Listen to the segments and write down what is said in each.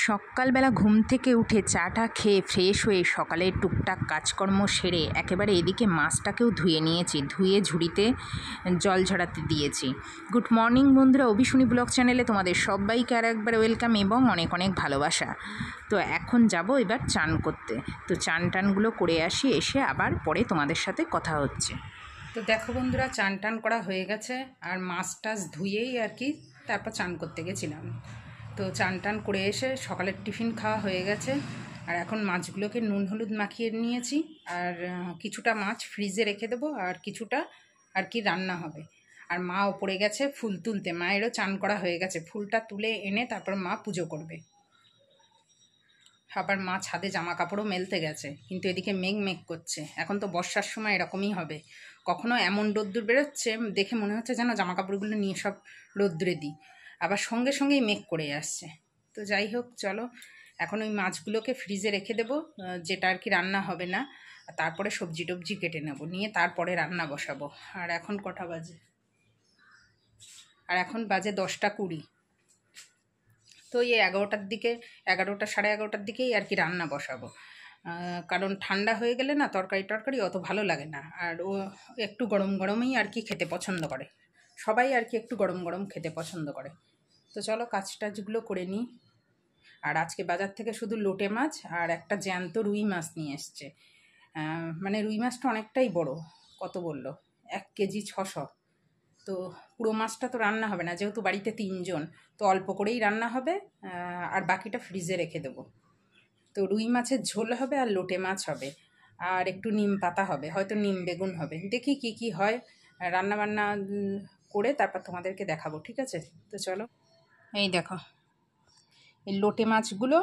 সকালবেলা ঘুম থেকে উঠে চাটা খেয়ে ফ্রেশ হয়ে সকালের টুকটাক কাজকর্ম সেরে একেবারে এদিকে মাছটাকেও ধুয়ে নিয়েছি, ধুয়ে ঝুড়িতে জল ঝরাতে দিয়েছি। গুড মর্নিং বন্ধুরা, অভিশুনি ব্লগ চ্যানেলে তোমাদের সবাইকে আর একবার ওয়েলকাম এবং অনেক অনেক ভালোবাসা। তো এখন যাব এবার চান করতে, তো চান টানগুলো করে আসি, এসে আবার পরে তোমাদের সাথে কথা হচ্ছে। তো দেখো বন্ধুরা, চান টান করা হয়ে গেছে আর মাছ টাছ ধুয়েই আর কি তারপর চান করতে গেছিলাম। তো চান টান করে এসে সকালের টিফিন খাওয়া হয়ে গেছে আর এখন মাছগুলোকে নুন হলুদ মাখিয়ে নিয়েছি আর কিছুটা মাছ ফ্রিজে রেখে দেবো আর কিছুটা আর কি রান্না হবে। আর মা ওপরে গেছে ফুল তুলতে, মায়েরও চান করা হয়ে গেছে, ফুলটা তুলে এনে তারপর মা পুজো করবে। আবার মা ছাদে জামা কাপড়ও মেলতে গেছে, কিন্তু এদিকে মেঘ মেঘ করছে। এখন তো বর্ষার সময় এরকমই হবে, কখনো এমন রোদ্দুর বেরোচ্ছে দেখে মনে হচ্ছে যেন জামা কাপড়গুলো নিয়ে সব রোদ্দুরে দিই, আবার সঙ্গে সঙ্গেই মেঘ করে আসছে। তো যাই হোক, চলো এখন ওই মাছগুলোকে ফ্রিজে রেখে দেবো, যেটা আর কি রান্না হবে না, তারপরে সবজি টবজি কেটে নেব, নিয়ে তারপরে রান্না বসাবো। আর এখন কটা বাজে? আর এখন বাজে 10টা 20। তো এই 11টার দিকে, 11টা সাড়ে 11টার দিকেই আর কি রান্না বসাবো, কারণ ঠান্ডা হয়ে গেলে না তরকারি অত ভালো লাগে না। আর ও একটু গরম গরমই আর কি খেতে পছন্দ করে, সবাই আর কি একটু গরম গরম খেতে পছন্দ করে। তো চলো কাজ টাজগুলো করে নিই। আর আজকে বাজার থেকে শুধু লোটে মাছ আর একটা জ্যান্ত রুই মাছ নিয়ে এসছে। মানে রুই মাছটা অনেকটাই বড়, কত বললো 1 কেজি 600। তো পুরো মাছটা তো রান্না হবে না, যেহেতু বাড়িতে 3 জন, তো অল্প করেই রান্না হবে আর বাকিটা ফ্রিজে রেখে দেবো। তো রুই মাছের ঝোল হবে আর লোটে মাছ হবে আর একটু নিম পাতা হবে, হয়তো নিম বেগুন হবে, দেখি কি কি হয়। রান্না বান্না করে তারপর তোমাদেরকে দেখাবো, ঠিক আছে? তো চলো, এই দেখো এই লোটে মাছগুলো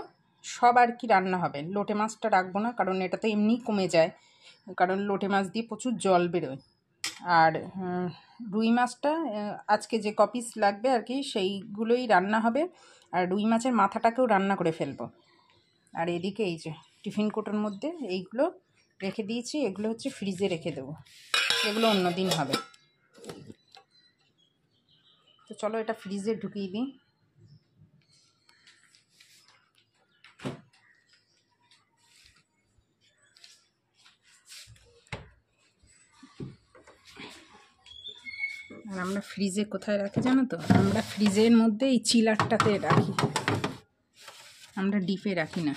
সব আর কি রান্না হবে। লোটে মাছটা রাখবো না, কারণ এটা তো এমনি কমে যায়, কারণ লোটে মাছ দিয়ে প্রচুর জল বেরোয়। আর রুই মাছটা আজকে যে কপিস লাগবে আর কি সেইগুলোই রান্না হবে, আর রুই মাছের মাথাটাকেও রান্না করে ফেলবো। আর এদিকে এই যে টিফিন কোটোর মধ্যে এইগুলো রেখে দিয়েছি, এগুলো হচ্ছে ফ্রিজে রেখে দেবো, এগুলো অন্য দিন হবে। তো চলো এটা ফ্রিজে ঢুকিয়ে দিই। আর আমরা ফ্রিজে কোথায় রাখি জানো তো? আমরা ফ্রিজের মধ্যে এই চিলারটাতে রাখি, আমরা ডিপে রাখি না।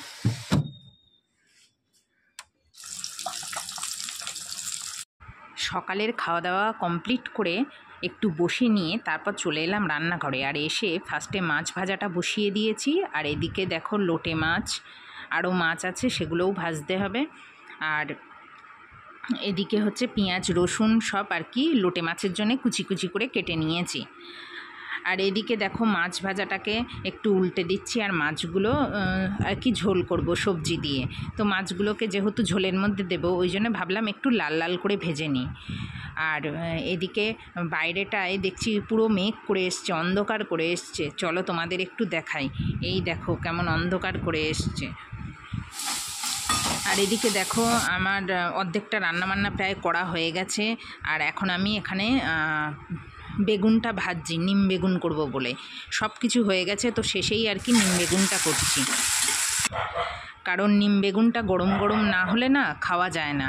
সকালের খাওয়া দাওয়া কমপ্লিট করে একটু বসে নিয়ে তারপর চলে এলাম রান্নাঘরে। আর এসে ফার্স্টে মাছ ভাজাটা বসিয়ে দিয়েছি, আর এদিকে দেখো লোটে মাছ আরও মাছ আছে, সেগুলোও ভাজতে হবে। আর এদিকে হচ্ছে পেঁয়াজ রসুন সব আর কি লোটে মাছের জন্য কুচি কুচি করে কেটে নিয়েছি। আর এদিকে দেখো মাছ ভাজাটাকে একটু উল্টে দিচ্ছি, আর মাছগুলো আর কি ঝোল করব সবজি দিয়ে। তো মাছগুলোকে যেহেতু ঝোলের মধ্যে দেবো, ওই জন্য ভাবলাম একটু লাল লাল করে ভেজে নিই। আর এদিকে বাইরেটায় দেখছি পুরো মেঘ করে এসছে, অন্ধকার করে এসছে, চলো তোমাদের একটু দেখাই। এই দেখো কেমন অন্ধকার করে এসছে। আর এদিকে দেখো আমার অর্ধেকটা রান্নাবান্না প্রায় করা হয়ে গেছে। আর এখন আমি এখানে বেগুনটা ভাজছি, নিম বেগুন করব বলে। সব কিছু হয়ে গেছে, তো শেষেই আর কি নিম বেগুনটা করছি, কারণ নিম বেগুনটা গরম গরম না হলে না খাওয়া যায় না,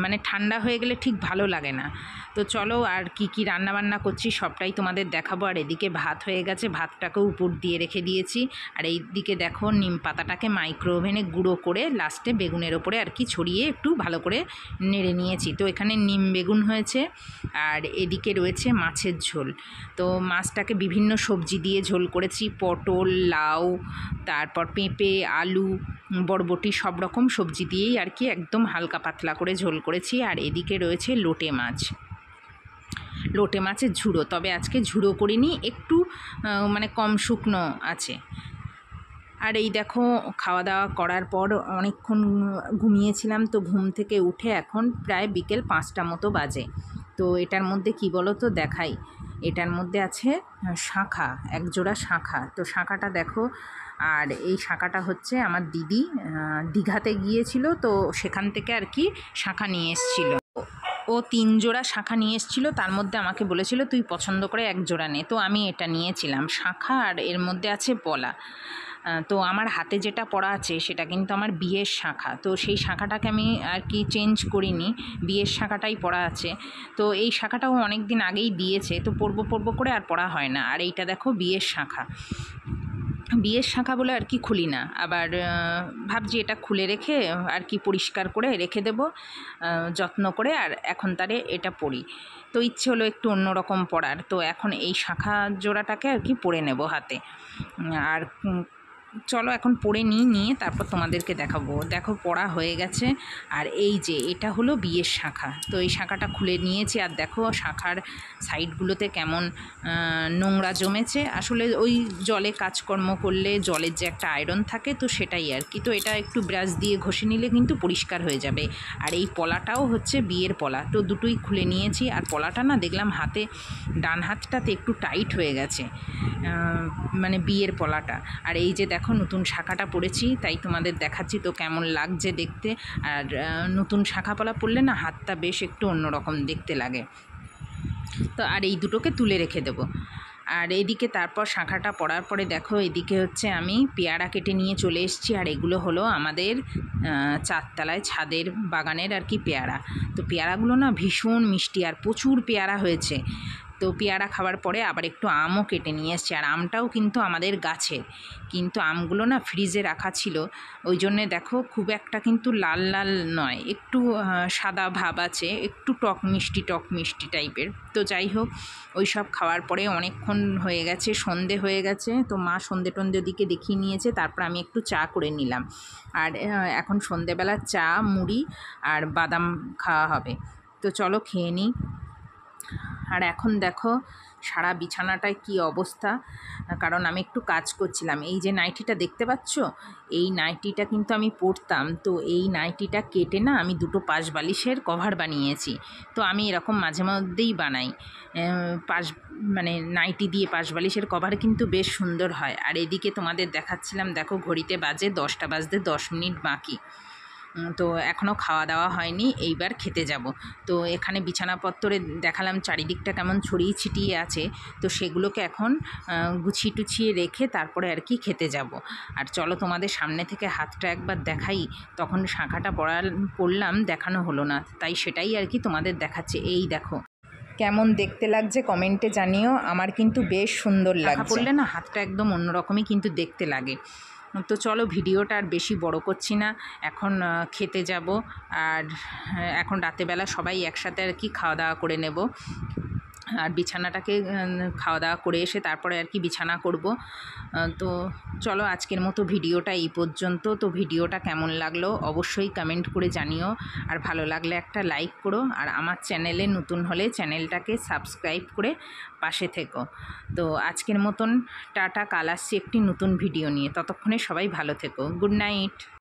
মানে ঠান্ডা হয়ে গেলে ঠিক ভালো লাগে না। তো চলো আর কি কি রান্না বান্না করছি সবটাই তোমাদের দেখাবো। আর এদিকে ভাত হয়ে গেছে, ভাতটাকেও উপর দিয়ে রেখে দিয়েছি। আর এই দিকে দেখো নিম পাতাটাকে মাইক্রো ওভেনে গুঁড়ো করে লাস্টে বেগুনের ওপরে আর কি ছড়িয়ে একটু ভালো করে নেড়ে নিয়েছি। তো এখানে নিম বেগুন হয়েছে, আর এদিকে রয়েছে মাছের ঝোল। তো মাছটাকে বিভিন্ন সবজি দিয়ে ঝোল করেছি, পটল, লাউ, তারপর পেঁপে, আলু, বরবটি, সব রকম সবজি দিয়েই আর কি একদম হালকা পাতলা করে ঝোল করেছি। আর এদিকে রয়েছে লোটে মাছ, লোটে মাছের ঝুড়ো, তবে আজকে ঝুড়ো করিনি, একটু মানে কম শুকনো আছে। আর এই দেখো খাওয়া দাওয়া করার পর অনেকক্ষণ ঘুমিয়েছিলাম, তো ঘুম থেকে উঠে এখন প্রায় বিকেল 5টা মতো বাজে। তো এটার মধ্যে কি বলো তো দেখাই, এটার মধ্যে আছে শাঁখা, একজোড়া শাঁখা। তো শাঁখাটা দেখো, আর এই শাঁখাটা হচ্ছে আমার দিদি দীঘাতে গিয়েছিল, তো সেখান থেকে আর কি শাঁখা নিয়ে এসেছিলো। ও 3 জোড়া শাঁখা নিয়ে এসেছিলো, তার মধ্যে আমাকে বলেছিল তুই পছন্দ করে 1 জোড়া নে। তো আমি এটা নিয়েছিলাম শাঁখা, আর এর মধ্যে আছে পলা। তো আমার হাতে যেটা পড়া আছে সেটা কিন্তু আমার বিয়ের শাঁখা, তো সেই শাঁখাটাকে আমি আর কি চেঞ্জ করিনি, বিয়ের শাঁখাটাই পড়া আছে। তো এই শাঁখাটাও অনেক দিন আগেই দিয়েছে, তো পরবো করে আর পড়া হয় না। আর এইটা দেখো বিয়ের শাঁখা, বিয়ের শাঁখা বলে আর কি খুলি না, আবার ভাবছি এটা খুলে রেখে আর কি পরিষ্কার করে রেখে দেব যত্ন করে, আর এখন তারে এটা পরি। তো ইচ্ছে হলো একটু অন্যরকম পরার, তো এখন এই শাঁখা জোড়াটাকে আর কি পরে নেব হাতে। আর চলো এখন পরে নিয়ে তারপর তোমাদেরকে দেখাবো। দেখো পড়া হয়ে গেছে, আর এই যে এটা হলো বিয়ের শাঁখা। তো এই শাঁখাটা খুলে নিয়েছি, আর দেখো শাঁখার সাইডগুলোতে কেমন নোংরা জমেছে। আসলে ওই জলে কাজকর্ম করলে জলের যে একটা আয়রন থাকে, তো সেটাই আর কি। তো এটা একটু ব্রাশ দিয়ে ঘষে নিলে কিন্তু পরিষ্কার হয়ে যাবে। আর এই পলাটাও হচ্ছে বিয়ের পলা, তো দুটোই খুলে নিয়েছি। আর পলাটা না দেখলাম হাতে, ডান হাতটাতে একটু টাইট হয়ে গেছে, মানে বিয়ের পলাটা। আর এই যে দেখো নতুন শাঁখাটা পরেছি, তাই তোমাদের দেখাচ্ছি তো কেমন লাগছে দেখতে। আর নতুন শাঁখা পলা পরলে না হাতটা বেশ একটু অন্যরকম দেখতে লাগে। তো আর এই দুটোকে তুলে রেখে দেবো। আর এদিকে তারপর শাঁখাটা পরার পরে দেখো এদিকে হচ্ছে আমি পেয়ারা কেটে নিয়ে চলে এসেছি। আর এগুলো হলো আমাদের চারতলায় ছাদের বাগানের আর কি পেয়ারা। তো পেয়ারাগুলো না ভীষণ মিষ্টি, আর প্রচুর পেয়ারা হয়েছে। তো পেয়ারা খাওয়ার পরে আবার একটু আমও কেটে নিয়ে এসেছি। আর আমটাও কিন্তু আমাদের গাছের, কিন্তু আমগুলো না ফ্রিজে রাখা ছিল, ওই জন্যে দেখো খুব একটা কিন্তু লাল লাল নয়, একটু সাদা ভাব আছে, একটু টক মিষ্টি টাইপের। তো যাই হোক, ওই সব খাওয়ার পরে অনেকক্ষণ হয়ে গেছে, সন্ধে হয়ে গেছে। তো মা সন্ধে টন্ধে দিকে দেখিয়ে নিয়েছে, তারপর আমি একটু চা করে নিলাম। আর এখন সন্ধেবেলা চা, মুড়ি আর বাদাম খাওয়া হবে। তো চলো খেয়ে নিই। আর এখন দেখো সারা বিছানাটায় কি অবস্থা, কারণ আমি একটু কাজ করছিলাম। এই যে নাইটিটা দেখতে পাচ্ছ, এই নাইটিটা কিন্তু আমি পরতাম। তো এই নাইটিটা কেটে না আমি দুটো পাশ বালিশের কভার বানিয়েছি। তো আমি এরকম মাঝে মধ্যেই বানাই, মানে নাইটি দিয়ে পাশ বালিশের কভার কিন্তু বেশ সুন্দর হয়। আর এদিকে তোমাদের দেখাচ্ছিলাম, দেখো ঘড়িতে বাজে 10টা বাজতে 10 মিনিট বাকি। তো এখনও খাওয়া দাওয়া হয়নি, এইবার খেতে যাব। তো এখানে বিছানাপত্তরে দেখালাম চারিদিকটা কেমন ছড়িয়ে ছিটিয়ে আছে, তো সেগুলোকে এখন গুছিয়ে টুছিয়ে রেখে তারপরে আর কি খেতে যাব। আর চলো তোমাদের সামনে থেকে হাতটা একবার দেখাই, তখন শাঁখাটা পরলাম দেখানো হলো না, তাই সেটাই আর কি তোমাদের দেখাচ্ছে। এই দেখো কেমন দেখতে লাগছে কমেন্টে জানিও, আমার কিন্তু বেশ সুন্দর লাগছে। পরলে না হাতটা একদম অন্যরকমই কিন্তু দেখতে লাগে। তো চলো ভিডিওটা আর বেশি বড় করছি না, এখন খেতে যাব। আর এখন রাতেবেলা সবাই একসাথে আর কি খাওয়া দাওয়া করে নেব। আর বিছানাটাকে খাওয়া দাওয়া করে এসে তারপরে আর কি বিছানা করব। তো চলো আজকের মতো ভিডিওটা এই পর্যন্ত। তো ভিডিওটা কেমন লাগলো অবশ্যই কমেন্ট করে জানিও, আর ভালো লাগলে একটা লাইক করো, আর আমার চ্যানেলে নতুন হলে চ্যানেলটাকে সাবস্ক্রাইব করে পাশে থেকো। তো আজকের মতন টাটা, কাল আসছি একটি নতুন ভিডিও নিয়ে, ততক্ষণে সবাই ভালো থেকো। Good night.